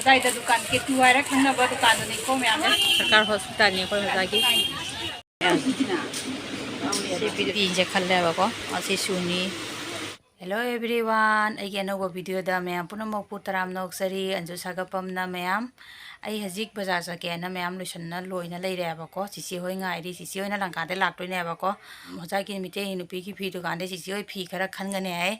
ꯍꯣꯖꯥꯏꯗ ꯗꯨꯀꯥꯟ ꯀꯦꯇꯨ ꯍꯥꯏꯔ ꯈꯪꯅꯕ ꯗꯨꯀꯥꯟꯗꯨꯅꯤꯀꯣ ꯃꯌꯥꯝꯅ ꯁꯔꯀꯥꯔ ꯍꯣꯁꯄꯤꯇꯥꯜꯅꯤ ꯑꯩꯈꯣꯏ ꯍꯣꯖꯥꯏꯒꯤ ꯁꯤ ꯐꯤꯁꯦ ꯈꯜꯂꯦꯕꯀꯣ ꯑꯁꯤ ꯁꯨꯅꯤ ꯍꯦꯜꯂꯣ ꯑꯦꯚ꯭ꯔꯤꯋꯥꯟ ꯑꯩꯒꯤ ꯑꯅꯧꯕ ꯚꯤꯗꯤꯑꯣꯗ ꯃꯌꯥꯝ ꯄꯨꯝꯅꯃꯛꯄꯨ ꯇꯔꯥꯝꯅ ꯑꯣꯛꯆꯔꯤ ꯑꯟꯖꯨ ꯁꯥꯒꯞꯄꯝꯅ ꯃꯌꯥꯝ ꯑꯩ ꯍꯧꯖꯤꯛ ꯕꯖꯥꯔ ꯆꯠꯀꯦꯅ ꯃꯌꯥꯝ ꯂꯣꯏꯁꯟꯅ ꯂꯣꯏꯅ ꯂꯩꯔꯦꯕꯀꯣ ꯆꯤꯆꯦ ꯍꯣꯏ ꯉꯥꯏꯔꯤ ꯆꯤꯆꯦ ꯍꯣꯏꯅ ꯂꯪꯀꯥꯗꯩ ꯂꯥꯛꯇꯣꯏꯅꯦꯕꯀꯣ ꯍꯧꯖꯤꯛꯀꯤ ꯃꯤꯇꯩ ꯅꯨꯄꯤꯒꯤ ꯐꯤ ꯗꯨꯀꯥꯟꯗꯩ ꯆꯤꯆꯦ ꯍꯣꯏ ꯐꯤ ꯈꯔ ꯈꯟꯒꯅꯤ ꯍꯥꯏ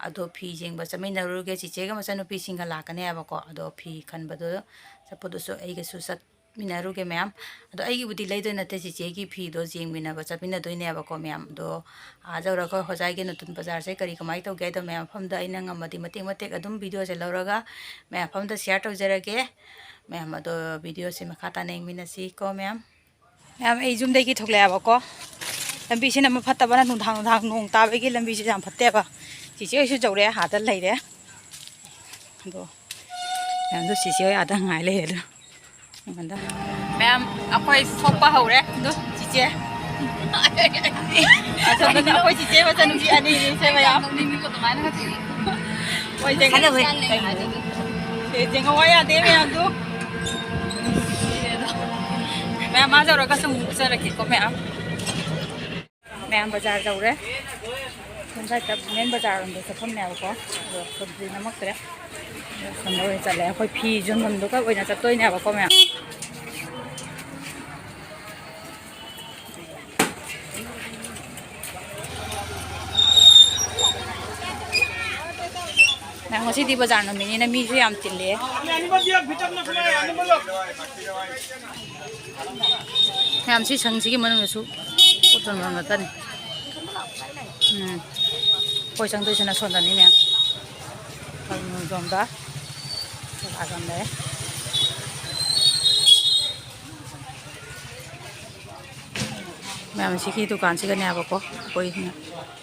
ꯑꯗꯣ ꯐꯤ ꯌꯦꯡꯕ ꯆꯠꯃꯤꯟꯅꯔꯨꯔꯒꯦ ꯆꯤꯆꯦꯒ ꯃꯆꯟꯅꯨꯄꯤꯁꯤꯡꯒ ꯂꯥꯛꯀꯅꯦꯕꯀꯣ ꯑꯗꯣ ꯐꯤ ꯈꯟꯕꯗꯣ ꯆꯠꯄꯗꯨꯁꯨ ꯑꯩꯒꯁꯨ ꯆꯠꯃꯤꯟꯅꯔꯨꯒꯦ ꯃꯌꯥꯝ ꯑꯗꯣ ꯑꯩꯒꯤꯕꯨꯗꯤ ꯂꯩꯗꯣꯏ ꯅꯠꯇꯦ ꯆꯤꯆꯦꯒꯤ ꯐꯤꯗꯣ ꯌꯦꯡꯃꯤꯟꯅꯕ ꯆꯠꯃꯤꯟꯅꯗꯣꯏꯅꯦꯕꯀꯣ ꯃꯌꯥꯝ ꯑꯗꯣ ꯌꯧꯔꯒ ꯍꯣꯖꯥꯏꯒꯤ ꯅꯨꯇꯨꯟ ꯕꯖꯥꯔꯁꯦ ꯀꯔꯤ ꯀꯃꯥꯏꯅ ꯇꯧꯒꯦ ꯍꯥꯏꯗꯣ ꯃꯌꯥꯝ ꯃꯐꯝꯗ ꯑꯩꯅ ꯉꯝꯃꯗꯤ ꯃꯇꯦꯛ ꯃꯇꯦꯛ ꯑꯗꯨꯝ ꯚꯤꯗꯤꯑꯣꯁꯦ ꯂꯧꯔꯒ ꯃꯌꯥꯝ ꯃꯐꯝꯗ ꯁꯤꯌꯔ ꯇꯧꯖꯔꯒꯦ ꯃꯌꯥꯝ ꯑꯗꯣ ꯚꯤꯗꯤꯑꯣꯁꯦ ꯃꯈꯥ ꯇꯥꯅ ꯌꯦꯡꯃꯤꯟꯅꯁꯤꯀꯣ ꯃꯌꯥꯝ ꯑꯩ ꯌꯨꯝꯗꯒꯤ ꯊꯣꯛꯂꯛꯑꯦꯕꯀꯣ ꯂꯝꯕꯤꯁꯤꯅ ꯑꯃ ꯐꯠꯇꯕꯅ ꯅꯨꯡꯗꯥꯡ ꯅꯣꯡ ꯇꯥꯕꯒꯤ ꯂꯝꯕꯤꯁꯦ ꯌꯥꯝ ꯐꯠꯇꯦꯕ ꯆꯤꯆꯦ ꯍꯣꯏꯁꯨ ꯌꯧꯔꯛꯑꯦ ꯑꯥꯗ ꯂꯩꯔꯦ ꯑꯗꯣ ꯃꯌꯥꯝꯗꯣ ꯆꯤꯆꯦ ꯍꯣꯏ ꯑꯥꯗ ꯉꯥꯏ ꯂꯩꯔꯦ ꯑꯗꯣ ꯃꯌꯥꯝ ꯑꯩꯈꯣꯏ ꯊꯣꯛꯄ ꯍꯧꯔꯦ ꯑꯗꯣ ꯆꯤꯆꯦ ꯑꯁꯣꯝꯗꯅ ꯑꯩꯈꯣꯏ ꯆꯤꯆꯦ ꯃꯆꯟꯅꯨꯄꯤ ꯑꯅꯤꯅꯤꯁꯦ ꯃꯌꯥꯝ ꯌꯦꯡꯉꯧ ꯌꯥꯗꯦ ꯃꯌꯥꯝꯗꯣ ꯃꯌꯥꯝ ꯃꯥ ꯌꯧꯔꯒꯁꯨ ꯑꯃꯨꯛ ꯎꯠꯆꯔꯛꯀꯦꯀꯣ ꯃꯌꯥꯝ ꯕꯖꯥꯔ ꯌꯧꯔꯦ ꯁꯣꯝꯗ ꯃꯦꯟ ꯕꯖꯥꯔꯔꯣꯝꯗ ꯆꯠꯐꯝꯅꯦꯕꯀꯣ ꯑꯗꯣ ꯁꯣꯝꯗꯤ ꯅꯝꯃꯛꯇ꯭ꯔꯦ ꯁꯣꯝꯗ ꯑꯣꯏꯅ ꯆꯠꯂꯦ ꯑꯩꯈꯣꯏ ꯐꯤ ꯌꯣꯟꯐꯝꯗꯨꯒ ꯑꯣꯏꯅ ꯆꯠꯇꯣꯏꯅꯦꯕꯀꯣ ꯃꯌꯥꯝ ꯉꯁꯤꯗꯤ ꯕꯖꯥꯔ ꯅꯨꯃꯤꯠꯅꯤꯅ ꯃꯤꯁꯨ ꯌꯥꯝ ꯆꯤꯜꯂꯦ ꯃꯌꯥꯝ ꯁꯤ ꯁꯪꯁꯤꯒꯤ ꯃꯅꯨꯡꯗꯁꯨ ꯄꯣꯠ ꯌꯣꯟꯐꯝ ꯉꯥꯛꯇꯅꯤ ꯑꯩꯈꯣꯏ ꯆꯪꯗꯣꯏꯁꯤꯅ ꯁꯣꯝꯗꯅꯤ ꯃꯌꯥꯝ ꯁꯣꯝꯗ ꯂꯩ ꯃꯌꯥꯝ ꯁꯤꯒꯤ ꯗꯨꯀꯥꯟꯁꯤꯒꯅꯦꯕꯀꯣ ꯑꯩꯈꯣꯏꯅ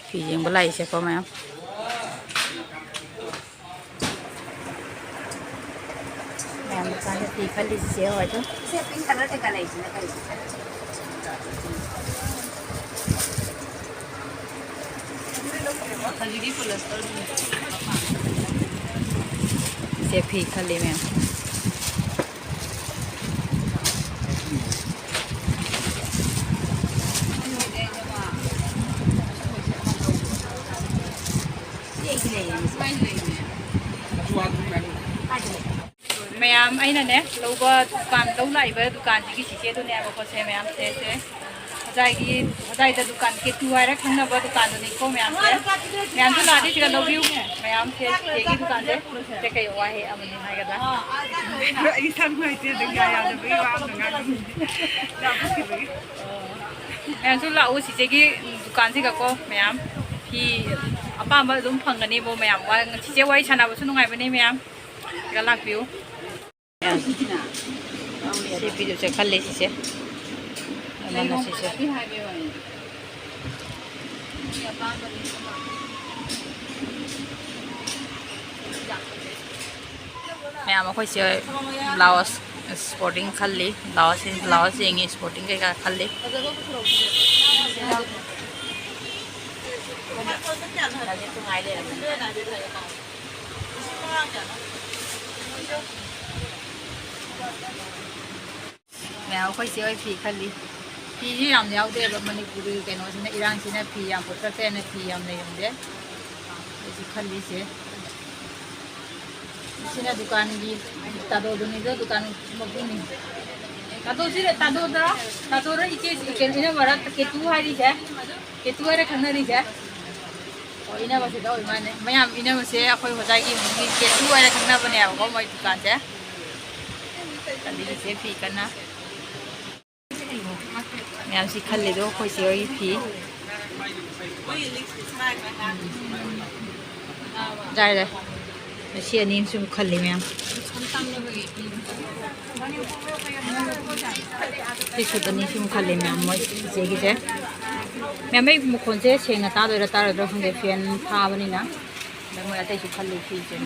ꯐꯤ ꯌꯦꯡꯕ ꯂꯥꯛꯏꯁꯦꯀꯣ ꯃꯌꯥꯝ दुकान फी खली से हो तो से पिंक कलर के कलर है ना कलर हल्दी प्लास्टर से फी खली में मैम अने लौब दुकान लौ लाइब दुकान की चीचेदनेबको से मैम से हजाई दुकान केतु है खंगब दुकाननिको मैम से मैम लादी लौबियू मैम से दुकान से कई वाहे मैम लाऊ चीचे की दुकान से को मैम फी अपाब फंगनी मैम चीचे वाई सानाबू नुंगाइबने मैम लापियू से वीडियो से खल से मैम अखोसे ब्लाउज स्पोर्टिंग खली ब्लाउज येंगे स्पोर्टिंग कई खली मैम अखोसे फी खली फीसू यादे मनपुरी कहों इरांग फी पुत्रते फी लेंदे खली से दुकान की तादोदनी दुकान मपुनी तादोद्रा इचे इनबरा केतु है केतु है खनरीसे इनबसे माने मैम इनबसे अखोई हजाई केतु है खनबनेबको मैं दुकान से फी कना मैम से खलीदो अखोसे फी जाए सी अनी खली मैम सूटनी खली मैम मैं इचेगी मैम मैं मखोन से सेंग तादर तारद्र खंगे फेन थाबनी मैं अतई खली फीसे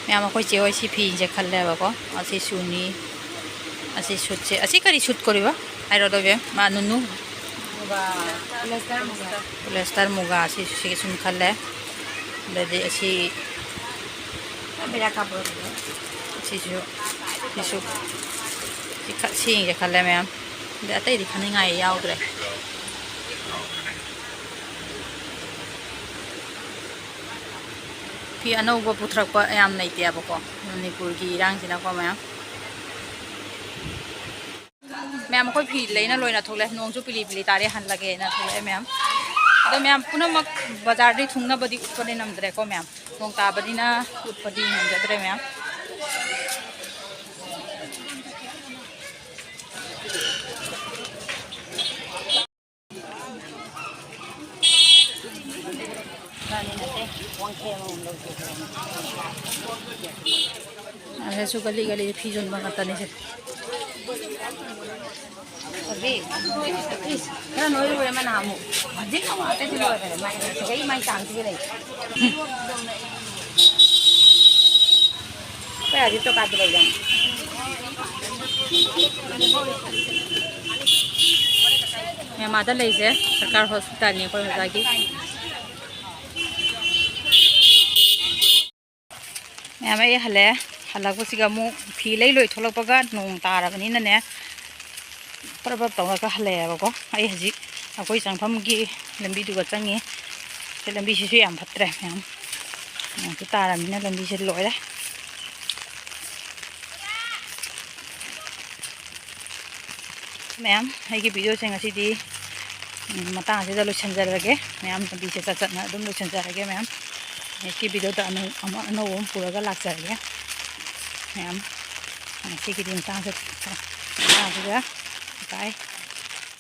मैम अखोसे सी फीसे खलेबको असी सूनी असी सूट से असी करी सूट करिबा आइरदो बे मा नुनु पोलिस्टर मुगा असी सुन खले दे असी Sisu sisu si cái khăn lem em để tay thì khăn ngày yao rồi khi anh ông bố thắc qua em này tiệp bố Manipur ki rang chỉ là qua mẹ khôi phi lấy nó lôi nó thôi lấy nông chú pili pili tare hàn lगे nó thôi lấy mẹ đó mẹ puno mak bazar đi thùng na badi utpade nam dre ko mẹ nông ta badi na utpadi nam dre mẹ Ada suka gali pigeon banget tadi sih. Tapi, karena noi lu yang mana kamu? Masih kamu ada di luar kan? Main cantik lagi. Kayak gitu kan tuh kan. Yang ada lagi sih, Sarkar Hospital ni kau lagi. Yang mana hal halak pasti kamu pilih loh itu loh baga nung tara bani nane perabot tahu nggak hal ya bago ayah sih aku iseng pamgi lembi juga canggih lembi sih yang patre yang itu tara bani lembi sih loh ya ma'am ayah video saya ngasih di mata ngasih dah lu cenjar lagi ma'am lembi sih cacat na dum lu cenjar lagi ma'am ini video dah anu pura ga lag lagi ma'am, masih kita intang set, juga, bye.